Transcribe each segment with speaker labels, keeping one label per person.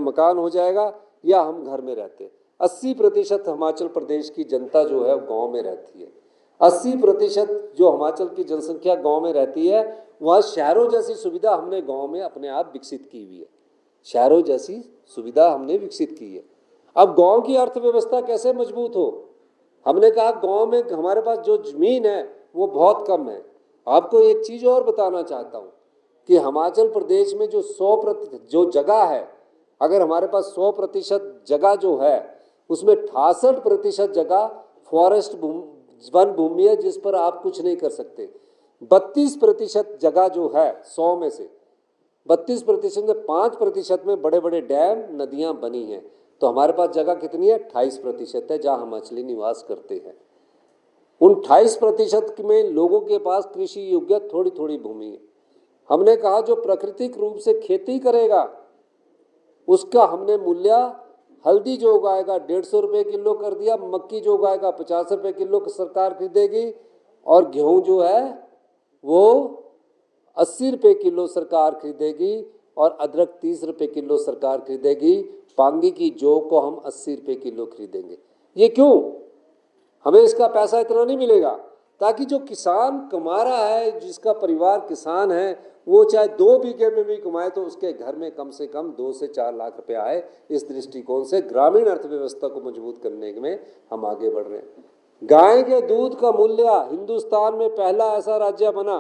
Speaker 1: मकान हो जाएगा या हम घर में रहते हैं। 80% हिमाचल प्रदेश की जनता जो है गांव में रहती है। 80% जो हिमाचल की जनसंख्या गांव में रहती है, वहाँ शहरों जैसी सुविधा हमने गांव में अपने आप विकसित की हुई है। शहरों जैसी सुविधा हमने विकसित की है। अब गांव की अर्थव्यवस्था कैसे मजबूत हो? हमने कहा गांव में हमारे पास जो जमीन है वो बहुत कम है। आपको एक चीज़ और बताना चाहता हूँ कि हिमाचल प्रदेश में जो 100% जो जगह है, अगर हमारे पास 100% जगह जो है, उसमें 68% जगह फॉरेस्ट वन भूमि है जिस पर आप कुछ नहीं कर सकते। 32% जगह जो है 100 में से 32% में 5% में बड़े बड़े डैम नदियां बनी हैं। तो हमारे पास जगह कितनी है? 28% है जहाँ हिमाचली निवास करते हैं। उन 28% में लोगों के पास कृषि योग्य थोड़ी थोड़ी भूमि है। हमने कहा जो प्राकृतिक रूप से खेती करेगा उसका हमने मूल्य, हल्दी जो उगाएगा 150 रुपये किलो कर दिया, मक्की जो उगाएगा 50 रुपये किलो सरकार खरीदेगी, और गेहूँ जो है वो 80 रुपये किलो सरकार खरीदेगी, और अदरक 30 रुपये किलो सरकार खरीदेगी। पांगी की जौ को हम 80 रुपये किलो खरीदेंगे। ये क्यों? हमें इसका पैसा इतना नहीं मिलेगा ताकि जो किसान कमा रहा है, जिसका परिवार किसान है, वो चाहे 2 बीघे में भी कमाए तो उसके घर में कम से कम 2 से 4 लाख रुपए आए। इस दृष्टिकोण से ग्रामीण अर्थव्यवस्था को मजबूत करने में हम आगे बढ़ रहे हैं। गाय के दूध का मूल्य हिंदुस्तान में पहला ऐसा राज्य बना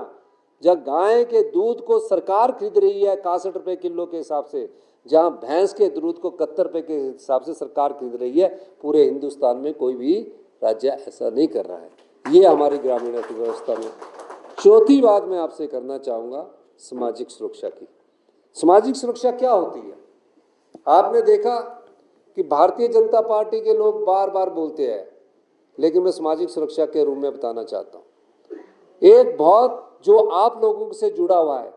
Speaker 1: जब गाय के दूध को सरकार खरीद रही है 61 रुपये किलो के हिसाब से, जहां भैंस के दूध को 71 रुपये के हिसाब से सरकार खरीद रही है। पूरे हिंदुस्तान में कोई भी राज्य ऐसा नहीं कर रहा है। ये हमारी ग्रामीण अर्थव्यवस्था में। चौथी बात मैं आपसे करना चाहूँगा सामाजिक सुरक्षा की। सामाजिक सुरक्षा क्या होती है? आपने देखा कि भारतीय जनता पार्टी के लोग बार बार बोलते हैं, लेकिन मैं सामाजिक सुरक्षा के रूप में बताना चाहता हूँ। एक बहुत जो आप लोगों से जुड़ा हुआ है,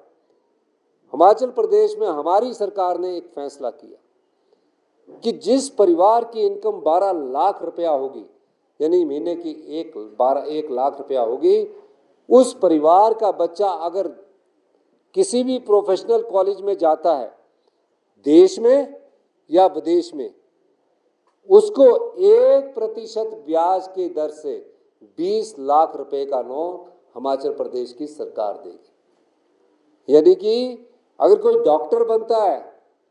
Speaker 1: हिमाचल प्रदेश में हमारी सरकार ने एक फैसला किया कि जिस परिवार की इनकम 12 लाख रुपया होगी, यानी महीने की 1 लाख रुपया होगी, उस परिवार का बच्चा अगर किसी भी प्रोफेशनल कॉलेज में जाता है, देश में या विदेश में, उसको 1% ब्याज की दर से 20 लाख रुपए का लोन हिमाचल प्रदेश की सरकार देगी। यानी कि अगर कोई डॉक्टर बनता है,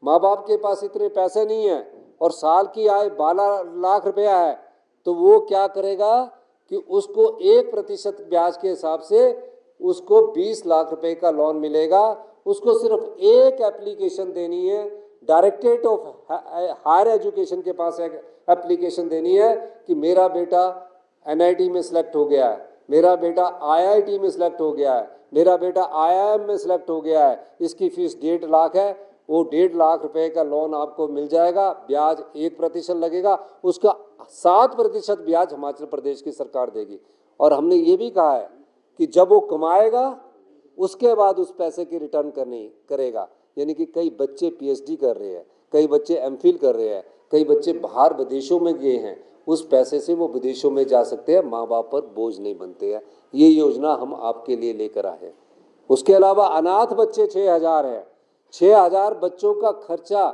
Speaker 1: माँ बाप के पास इतने पैसे नहीं है और साल की आय 12 लाख रुपया है, तो वो क्या करेगा कि उसको 1% ब्याज के हिसाब से उसको 20 लाख रुपए का लोन मिलेगा। उसको सिर्फ एक एप्लीकेशन देनी है, डायरेक्टरेट ऑफ हायर एजुकेशन के पास एक एप्लीकेशन देनी है कि मेरा बेटा NIT में सिलेक्ट हो गया है, मेरा बेटा IIT में सिलेक्ट हो गया है, मेरा बेटा IIM में सिलेक्ट हो गया है, इसकी फीस 1.5 लाख है। वो 1.5 लाख रुपए का लोन आपको मिल जाएगा, ब्याज 1% लगेगा, उसका 7% ब्याज हिमाचल प्रदेश की सरकार देगी। और हमने ये भी कहा है कि जब वो कमाएगा उसके बाद उस पैसे की रिटर्न करेगा। यानी कि कई बच्चे PhD कर रहे हैं, कई बच्चे MPhil कर रहे हैं, कई बच्चे बाहर विदेशों में गए हैं, उस पैसे से वो विदेशों में जा सकते हैं, माँ बाप पर बोझ नहीं बनते हैं। ये योजना हम आपके लिए लेकर आए हैं। उसके अलावा अनाथ बच्चे 6000 हैं। 6000 बच्चों का खर्चा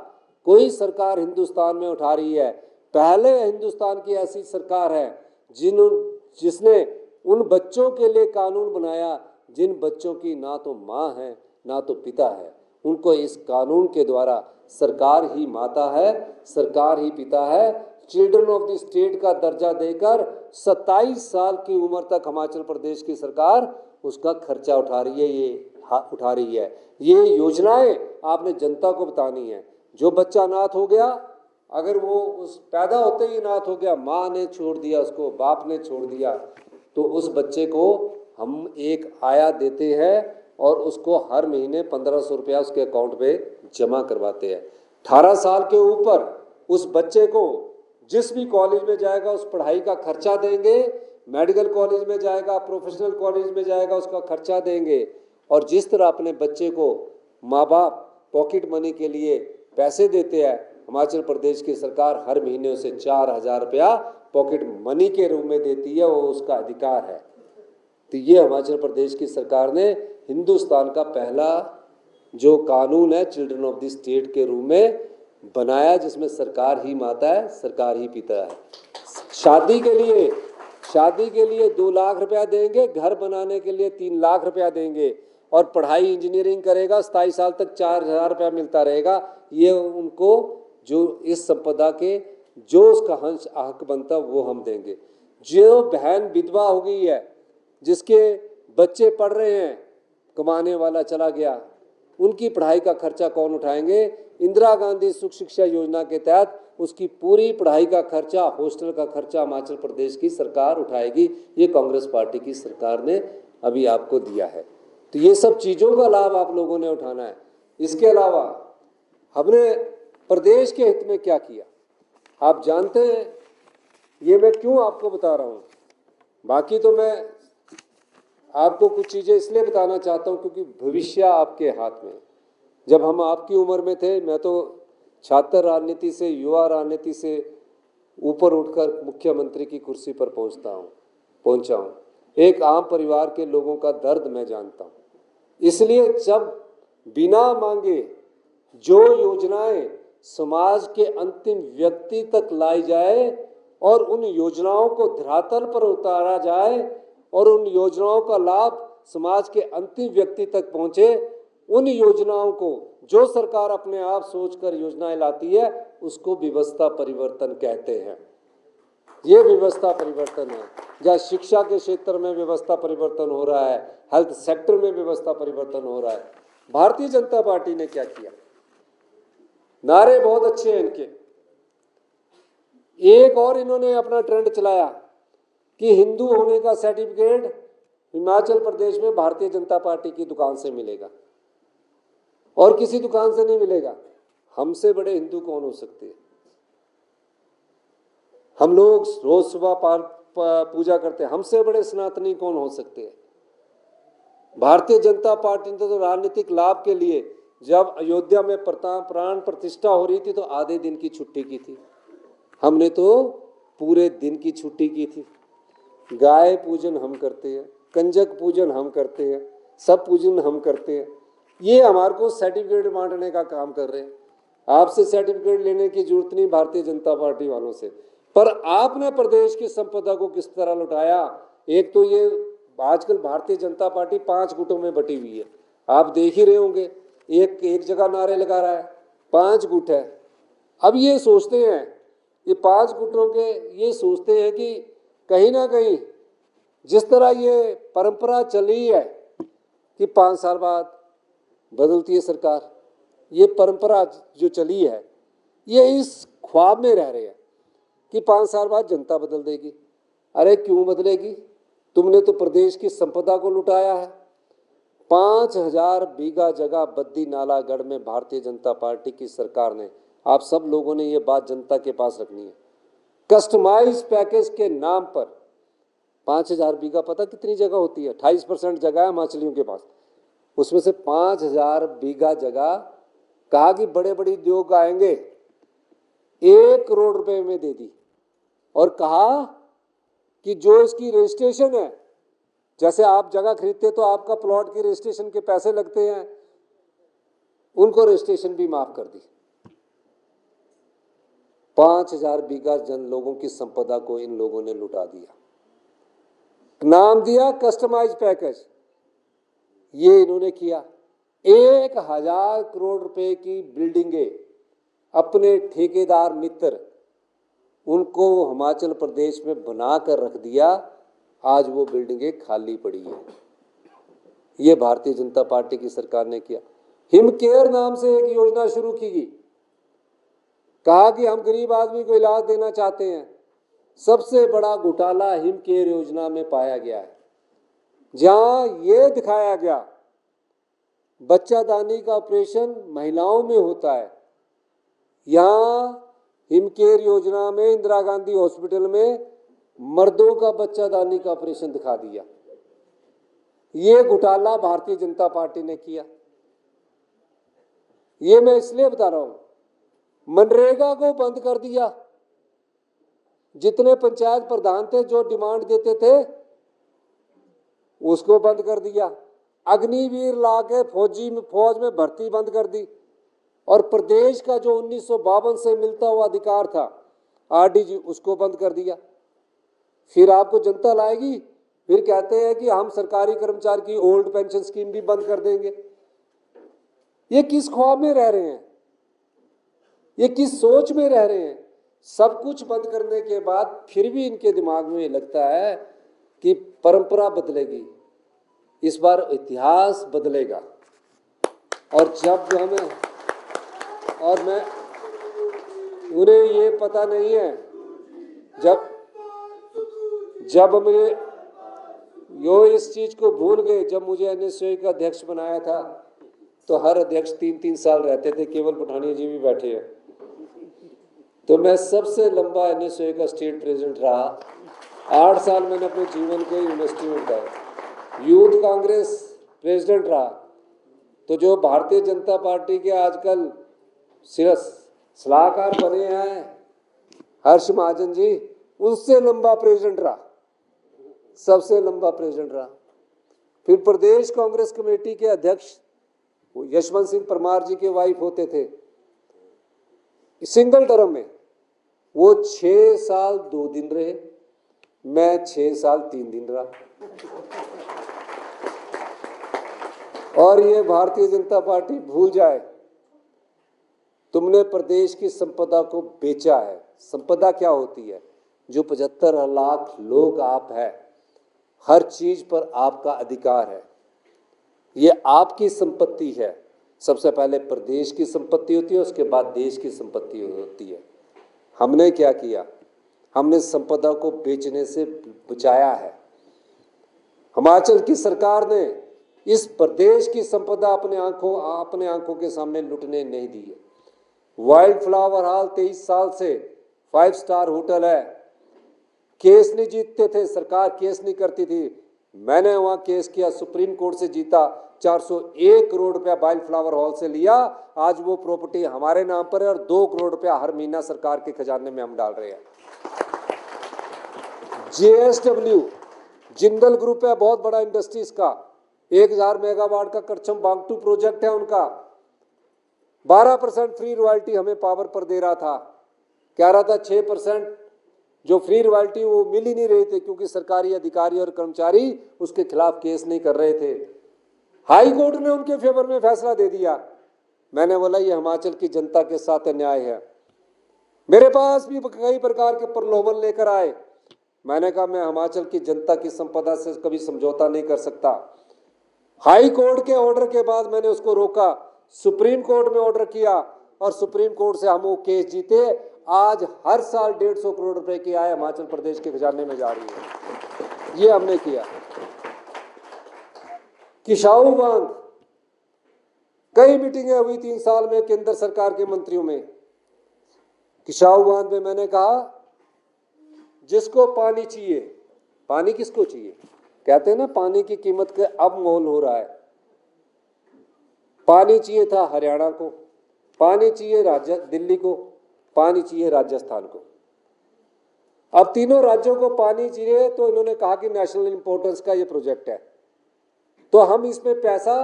Speaker 1: कोई सरकार हिंदुस्तान में उठा रही है। पहले हिंदुस्तान की ऐसी सरकार है जिसने उन बच्चों के लिए कानून बनाया जिन बच्चों की ना तो माँ है ना तो पिता है। उनको इस कानून के द्वारा सरकार ही माता है, सरकार ही पिता है। चिल्ड्रन ऑफ द स्टेट का दर्जा देकर 27 साल की उम्र तक हिमाचल प्रदेश की सरकार उसका खर्चा उठा रही है। ये योजनाएं आपने जनता को बतानी है। जो बच्चा अनाथ हो गया, अगर वो उस पैदा होते ही अनाथ हो गया, माँ ने छोड़ दिया उसको, बाप ने छोड़ दिया, तो उस बच्चे को हम एक आया देते हैं और उसको हर महीने 1500 रुपया उसके अकाउंट पे जमा करवाते हैं। 18 साल के ऊपर उस बच्चे को जिस भी कॉलेज में जाएगा उस पढ़ाई का खर्चा देंगे, मेडिकल कॉलेज में जाएगा, प्रोफेशनल कॉलेज में जाएगा, उसका खर्चा देंगे। और जिस तरह अपने बच्चे को माँ बाप पॉकेट मनी के लिए पैसे देते हैं, हिमाचल प्रदेश की सरकार हर महीने उसे 4000 रुपया पॉकेट मनी के रूप में देती है, वो उसका अधिकार है। तो ये हिमाचल प्रदेश की सरकार ने हिंदुस्तान का पहला जो कानून है चिल्ड्रन ऑफ द स्टेट के रूप में बनाया जिसमें सरकार ही माता है, सरकार ही पिता है। शादी के लिए 2 लाख रुपया देंगे, घर बनाने के लिए 3 लाख रुपया देंगे, और पढ़ाई इंजीनियरिंग करेगा 27 साल तक 4,000 रुपया मिलता रहेगा। ये उनको जो इस संपदा के जो उसका अंश हक बनता वो हम देंगे। जो बहन विधवा हो गई है, जिसके बच्चे पढ़ रहे हैं, कमाने वाला चला गया, उनकी पढ़ाई का खर्चा कौन उठाएंगे? इंदिरा गांधी सुख शिक्षा योजना के तहत उसकी पूरी पढ़ाई का खर्चा, हॉस्टल का खर्चा हिमाचल प्रदेश की सरकार उठाएगी। ये कांग्रेस पार्टी की सरकार ने अभी आपको दिया है। तो ये सब चीज़ों का लाभ आप लोगों ने उठाना है। इसके अलावा हमने प्रदेश के हित में क्या किया आप जानते हैं। ये मैं क्यों आपको बता रहा हूँ, बाकी तो मैं आपको कुछ चीज़ें इसलिए बताना चाहता हूँ क्योंकि भविष्य आपके हाथ में। जब हम आपकी उम्र में थे, मैं तो छात्र राजनीति से, युवा राजनीति से ऊपर उठकर मुख्यमंत्री की कुर्सी पर पहुंचा हूँ। एक आम परिवार के लोगों का दर्द मैं जानता हूँ। इसलिए जब बिना मांगे जो योजनाएं समाज के अंतिम व्यक्ति तक लाई जाए और उन योजनाओं को धरातल पर उतारा जाए और उन योजनाओं का लाभ समाज के अंतिम व्यक्ति तक पहुंचे, उन योजनाओं को जो सरकार अपने आप सोचकर योजनाएं लाती है उसको व्यवस्था परिवर्तन कहते हैं। ये व्यवस्था परिवर्तन है। जहाँ शिक्षा के क्षेत्र में व्यवस्था परिवर्तन हो रहा है, हेल्थ सेक्टर में व्यवस्था परिवर्तन हो रहा है। भारतीय जनता पार्टी ने क्या किया? नारे बहुत अच्छे हैं इनके। एक और इन्होंने अपना ट्रेंड चलाया कि हिंदू होने का सर्टिफिकेट हिमाचल प्रदेश में भारतीय जनता पार्टी की दुकान से मिलेगा और किसी दुकान से नहीं मिलेगा। हमसे बड़े हिंदू कौन हो सकते हैं? हम लोग रोज सुबह पूजा करते हैं, हमसे बड़े सनातनी कौन हो सकते हैं? भारतीय जनता पार्टी ने तो राजनीतिक लाभ के लिए जब अयोध्या में प्राण प्रतिष्ठा हो रही थी तो आधे दिन की छुट्टी की थी, हमने तो पूरे दिन की छुट्टी की थी। गाय पूजन हम करते हैं, कंजक पूजन हम करते हैं, सब पूजन हम करते हैं। ये हमारे को सर्टिफिकेट बांटने का काम कर रहे हैं। आपसे सर्टिफिकेट लेने की जरूरत नहीं भारतीय जनता पार्टी वालों से। पर आपने प्रदेश की संपदा को किस तरह लुटाया? एक तो ये आजकल भारतीय जनता पार्टी 5 गुटों में बटी हुई है, आप देख ही रहे होंगे। एक जगह नारे लगा रहा है 5 गुट है। अब ये सोचते हैं, ये 5 गुटों के ये सोचते हैं कि कहीं ना कहीं जिस तरह ये परंपरा चली है कि 5 साल बाद बदलती है सरकार, ये परंपरा जो चली है ये इस ख्वाब में रह रहे हैं कि 5 साल बाद जनता बदल देगी। अरे क्यों बदलेगी? तुमने तो प्रदेश की संपदा को लुटाया है। 5,000 बीघा जगह बद्दी नालागढ़ में भारतीय जनता पार्टी की सरकार ने, आप सब लोगों ने ये बात जनता के पास रखनी है, कस्टमाइज पैकेज के नाम पर 5,000 बीघा, पता कितनी जगह होती है? 28% जगह है हिमाचलियों के पास, उसमें से 5,000 बीघा जगह कहा कि बड़े बड़े उद्योग आएंगे, 1 करोड़ रुपए में दे दी और कहा कि जो इसकी रजिस्ट्रेशन है, जैसे आप जगह खरीदते तो आपका प्लॉट की रजिस्ट्रेशन के पैसे लगते हैं, उनको रजिस्ट्रेशन भी माफ कर दी। 5,000 बीघा जन लोगों की संपदा को इन लोगों ने लुटा दिया, नाम दिया कस्टमाइज पैकेज। ये इन्होंने किया। 1,000 करोड़ रुपए की बिल्डिंगें अपने ठेकेदार मित्र उनको हिमाचल प्रदेश में बना कर रख दिया। आज वो बिल्डिंगें खाली पड़ी है। ये भारतीय जनता पार्टी की सरकार ने किया। हिम केयर नाम से एक योजना शुरू की गई, कहा कि हम गरीब आदमी को इलाज देना चाहते हैं। सबसे बड़ा घोटाला हिम केयर योजना में पाया गया है, जहां ये दिखाया गया बच्चादानी का ऑपरेशन महिलाओं में होता है, यहाँ हिम केयर योजना में इंदिरा गांधी हॉस्पिटल में मर्दों का बच्चादानी का ऑपरेशन दिखा दिया। ये घोटाला भारतीय जनता पार्टी ने किया। ये मैं इसलिए बता रहा हूं, मनरेगा को बंद कर दिया। जितने पंचायत प्रधान थे जो डिमांड देते थे उसको बंद कर दिया। अग्निवीर ला के फौज में भर्ती बंद कर दी। और प्रदेश का जो 1952 से मिलता हुआ अधिकार था आरडीजी, उसको बंद कर दिया। फिर आपको जनता लाएगी, फिर कहते हैं कि हम सरकारी कर्मचारी की ओल्ड पेंशन स्कीम भी बंद कर देंगे। ये किस ख्वाब में रह रहे हैं, ये किस सोच में रह रहे हैं? सब कुछ बंद करने के बाद फिर भी इनके दिमाग में ये लगता है कि परंपरा बदलेगी, इस बार इतिहास बदलेगा। और जब हमें, और मैं, उन्हें ये पता नहीं है, जब मुझे यो इस चीज को भूल गए, जब मुझे एनएसयूआई का अध्यक्ष बनाया था तो हर अध्यक्ष 3-3 साल रहते थे, केवल पठानिया जी भी बैठे हैं। तो मैं सबसे लंबा एनएसयूआई का स्टेट प्रेसिडेंट रहा, 8 साल मैंने अपने जीवन के यूनिवर्सिटी में बिताए। यूथ कांग्रेस प्रेसिडेंट रहा। तो जो भारतीय जनता पार्टी के आजकल सलाहकार बने हैं हर्ष महाजन जी, उससे लंबा प्रेसिडेंट रहा, सबसे लंबा प्रेसिडेंट रहा। फिर प्रदेश कांग्रेस कमेटी के अध्यक्ष यशवंत सिंह परमार जी के वाइफ होते थे, सिंगल टर्म में वो 6 साल 2 दिन रहे, मैं 6 साल 3 दिन रहा। और ये भारतीय जनता पार्टी भूल जाए, तुमने प्रदेश की संपदा को बेचा है। संपदा क्या होती है? जो 75 लाख लोग आप हैं, हर चीज पर आपका अधिकार है, ये आपकी संपत्ति है। सबसे पहले प्रदेश की संपत्ति होती है, उसके बाद देश की संपत्ति होती है। हमने क्या किया? हमने संपदा को बेचने से बचाया है। हिमाचल की सरकार ने इस प्रदेश की संपदा अपने आंखों के सामने लुटने नहीं दी है। वाइल्ड फ्लावर हॉल 23 साल से 5 स्टार होटल है, केस नहीं जीतते थे, सरकार केस नहीं करती थी। मैंने वहां केस किया, सुप्रीम कोर्ट से जीता, 401 करोड़ रुपया वाइल्ड फ्लावर हॉल से लिया। आज वो प्रॉपर्टी हमारे नाम पर है और 2 करोड़ रुपया हर महीना सरकार के खजाने में हम डाल रहे हैं। JSW जिंदल ग्रुप है, बहुत बड़ा इंडस्ट्रीज का, 1000 मेगावाट का करछम बांगटू प्रोजेक्ट है उनका। 12% फ्री रॉयल्टी हमें पावर पर दे रहा था, कह रहा था 6% जो फ्री रॉयल्टी वो मिल ही नहीं रही थी, क्योंकि सरकारी अधिकारी और कर्मचारी उसके खिलाफ केस नहीं कर रहे थे। हाई कोर्ट ने उनके फेवर में फैसला दे दिया। मैंने बोला ये हिमाचल की जनता के साथ अन्याय है। मेरे पास भी कई प्रकार के प्रलोभन लेकर आए। मैंने कहा मैं हिमाचल की जनता की संपदा से कभी समझौता नहीं कर सकता। हाई कोर्ट के ऑर्डर के बाद मैंने उसको रोका, सुप्रीम कोर्ट में ऑर्डर किया और सुप्रीम कोर्ट से हम वो केस जीते। आज हर साल 150 करोड़ रुपए की आय हिमाचल प्रदेश के खजाने में जा रही है। ये हमने किया। किशाऊ बांध, कई मीटिंगें हुई 3 साल में केंद्र सरकार के मंत्रियों में। किशाऊ बांध में मैंने कहा जिसको पानी चाहिए, पानी किसको चाहिए? कहते हैं ना पानी की कीमत का अब मोल हो रहा है। पानी चाहिए था हरियाणा को, पानी चाहिए दिल्ली को, पानी चाहिए राजस्थान को। अब तीनों राज्यों को पानी चाहिए, तो इन्होंने कहा कि नेशनल इंपॉर्टेंस का ये प्रोजेक्ट है, तो हम इसमें पैसा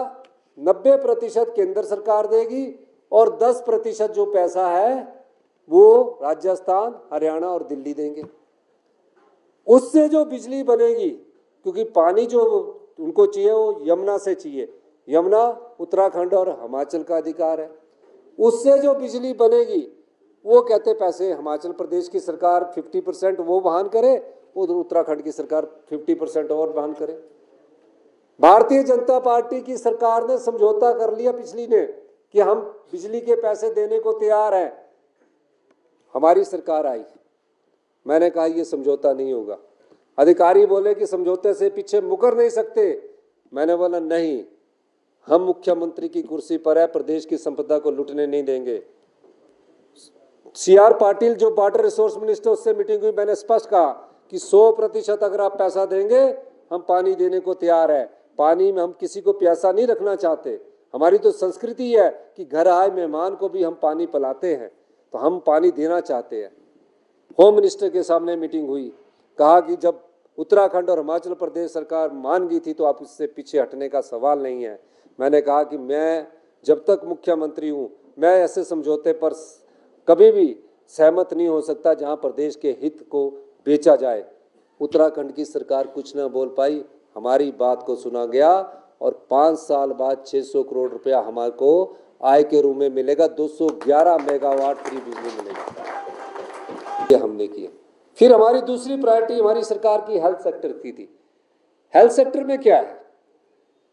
Speaker 1: 90% केंद्र सरकार देगी और 10% जो पैसा है वो राजस्थान, हरियाणा और दिल्ली देंगे। उससे जो बिजली बनेगी, क्योंकि पानी जो उनको चाहिए वो यमुना से चाहिए, यमुना उत्तराखंड और हिमाचल का अधिकार है, उससे जो बिजली बनेगी वो कहते पैसे हिमाचल प्रदेश की सरकार 50% वो वहन करे, उधर उत्तराखंड की सरकार 50% और वहन करे। भारतीय जनता पार्टी की सरकार ने समझौता कर लिया पिछली ने कि हम बिजली के पैसे देने को तैयार हैं। हमारी सरकार आई, मैंने कहा ये समझौता नहीं होगा। अधिकारी बोले कि समझौते से पीछे मुकर नहीं सकते। मैंने बोला नहीं, हम मुख्यमंत्री की कुर्सी पर है, प्रदेश की संपदा को लूटने नहीं देंगे। CR पाटिल जो वाटर रिसोर्स मिनिस्टर, उससे मीटिंग हुई, मैंने स्पष्ट कहा कि 100% अगर आप पैसा देंगे हम पानी देने को तैयार है। पानी में हम किसी को प्यासा नहीं रखना चाहते। हमारी तो संस्कृति है कि घर आए मेहमान को भी हम पानी पिलाते हैं, तो हम पानी देना चाहते हैं। होम मिनिस्टर के सामने मीटिंग हुई, कहा कि जब उत्तराखंड और हिमाचल प्रदेश सरकार मान गई थी तो आप इससे पीछे हटने का सवाल नहीं है। मैंने कहा कि मैं जब तक मुख्यमंत्री हूँ मैं ऐसे समझौते पर कभी भी सहमत नहीं हो सकता जहां प्रदेश के हित को बेचा जाए। उत्तराखंड की सरकार कुछ ना बोल पाई, हमारी बात को सुना गया और 5 साल बाद 600 करोड़ रुपया हमारे को आय के रूप में मिलेगा, 211 मेगावाट फ्री बिजली मिलेगी, ये हमने किया। फिर हमारी दूसरी प्रायोरिटी हमारी सरकार की हेल्थ सेक्टर की थी। हेल्थ सेक्टर में क्या है?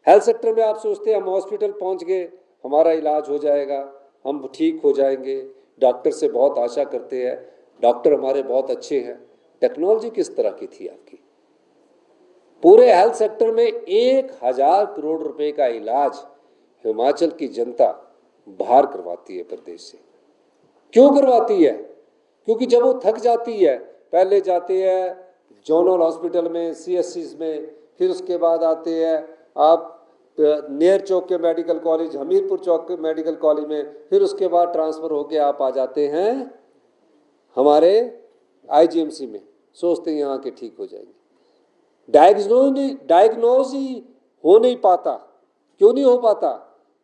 Speaker 1: हेल्थ सेक्टर में आप सोचते हैं हम हॉस्पिटल पहुंच गए, हमारा इलाज हो जाएगा, हम ठीक हो जाएंगे, डॉक्टर से बहुत आशा करते हैं, डॉक्टर हमारे बहुत अच्छे हैं। टेक्नोलॉजी किस तरह की थी आपकी? पूरे हेल्थ सेक्टर में 1000 करोड़ रुपए का इलाज हिमाचल की जनता बाहर करवाती है प्रदेश से। क्यों करवाती है? क्योंकि जब वो थक जाती है, पहले जाते हैं जोनल हॉस्पिटल में, सीएससी में, फिर उसके बाद आते हैं आप नेर चौक के मेडिकल कॉलेज, हमीरपुर चौक के मेडिकल कॉलेज में, फिर उसके बाद ट्रांसफ़र होके आप आ जाते हैं हमारे आईजीएमसी में, सोचते हैं यहाँ के ठीक हो जाएंगे। डायग्नोज ही हो नहीं पाता। क्यों नहीं हो पाता?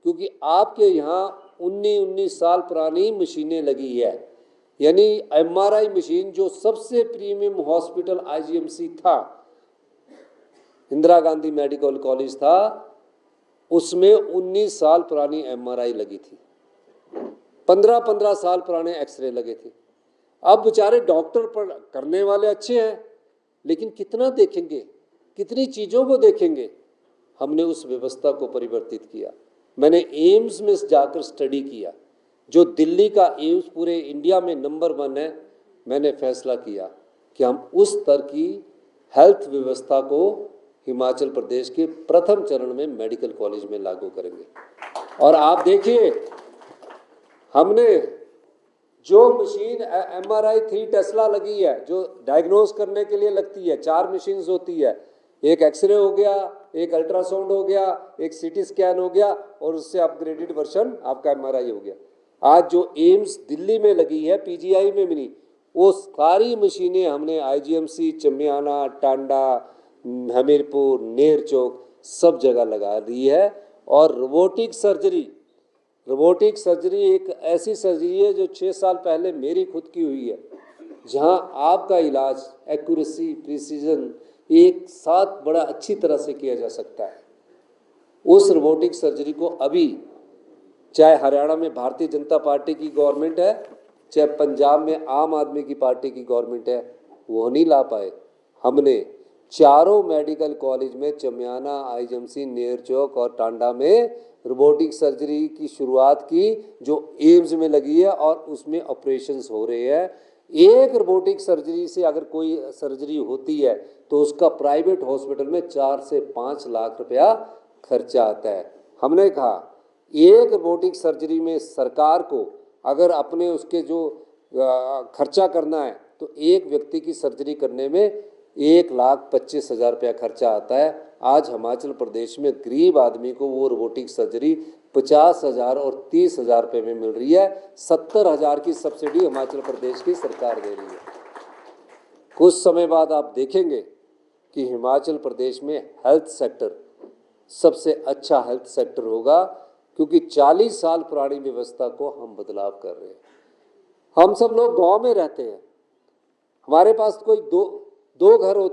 Speaker 1: क्योंकि आपके यहाँ 19 साल पुरानी मशीनें लगी है। यानी एमआरआई मशीन जो सबसे प्रीमियम हॉस्पिटल आईजीएमसी था, इंदिरा गांधी मेडिकल कॉलेज था, उसमें 19 साल पुरानी एमआरआई लगी थी, 15-15 साल पुराने एक्सरे लगे थे। अब बेचारे डॉक्टर पर करने वाले अच्छे हैं, लेकिन कितना देखेंगे, कितनी चीज़ों को देखेंगे। हमने उस व्यवस्था को परिवर्तित किया। मैंने एम्स में जाकर स्टडी किया, जो दिल्ली का एम्स पूरे इंडिया में नंबर 1 है। मैंने फैसला किया कि हम उस स्तर की हेल्थ व्यवस्था को हिमाचल प्रदेश के प्रथम चरण में मेडिकल कॉलेज में लागू करेंगे। और आप देखिए, हमने जो मशीन एमआरआई 3 टेस्ला लगी है, जो डायग्नोज करने के लिए लगती है, 4 मशीन्स होती है, एक एक्सरे हो गया, एक अल्ट्रासाउंड हो गया, एक सीटी स्कैन हो गया, और उससे अपग्रेडेड वर्जन आपका एमआरआई हो गया। आज जो एम्स दिल्ली में लगी है, पीजीआई में भी नहीं, वो सारी मशीनें हमने आईजीएमसी, चमियाना, टांडा, हमीरपुर, नेर चौक सब जगह लगा दी है। और रोबोटिक सर्जरी एक ऐसी सर्जरी है जो 6 साल पहले मेरी खुद की हुई है, जहां आपका इलाज एक्यूरेसी, प्रिसीजन एक साथ बड़ा अच्छी तरह से किया जा सकता है। उस रोबोटिक सर्जरी को अभी चाहे हरियाणा में भारतीय जनता पार्टी की गवर्नमेंट है, चाहे पंजाब में आम आदमी की पार्टी की गवर्नमेंट है, वो नहीं ला पाए। हमने चारों मेडिकल कॉलेज में, चमियाना, आईजीएमसी, नेर चौक और टांडा में रोबोटिक सर्जरी की शुरुआत की, जो एम्स में लगी है, और उसमें ऑपरेशंस हो रहे हैं। एक रोबोटिक सर्जरी से अगर कोई सर्जरी होती है तो उसका प्राइवेट हॉस्पिटल में 4 से 5 लाख रुपया खर्चा आता है। हमने कहा एक रोबोटिक सर्जरी में सरकार को अगर अपने उसके जो खर्चा करना है, तो एक व्यक्ति की सर्जरी करने में 1,25,000 रुपया खर्चा आता है। आज हिमाचल प्रदेश में गरीब आदमी को वो रोबोटिक सर्जरी 50,000 और 30,000 रुपये में मिल रही है। 70,000 की सब्सिडी हिमाचल प्रदेश की सरकार दे रही है। कुछ समय बाद आप देखेंगे कि हिमाचल प्रदेश में हेल्थ सेक्टर सबसे अच्छा हेल्थ सेक्टर होगा, क्योंकि 40 साल पुरानी व्यवस्था को हम बदलाव कर रहे हैं। हम सब लोग गांव में रहते हैं, हमारे पास कोई दो घर होते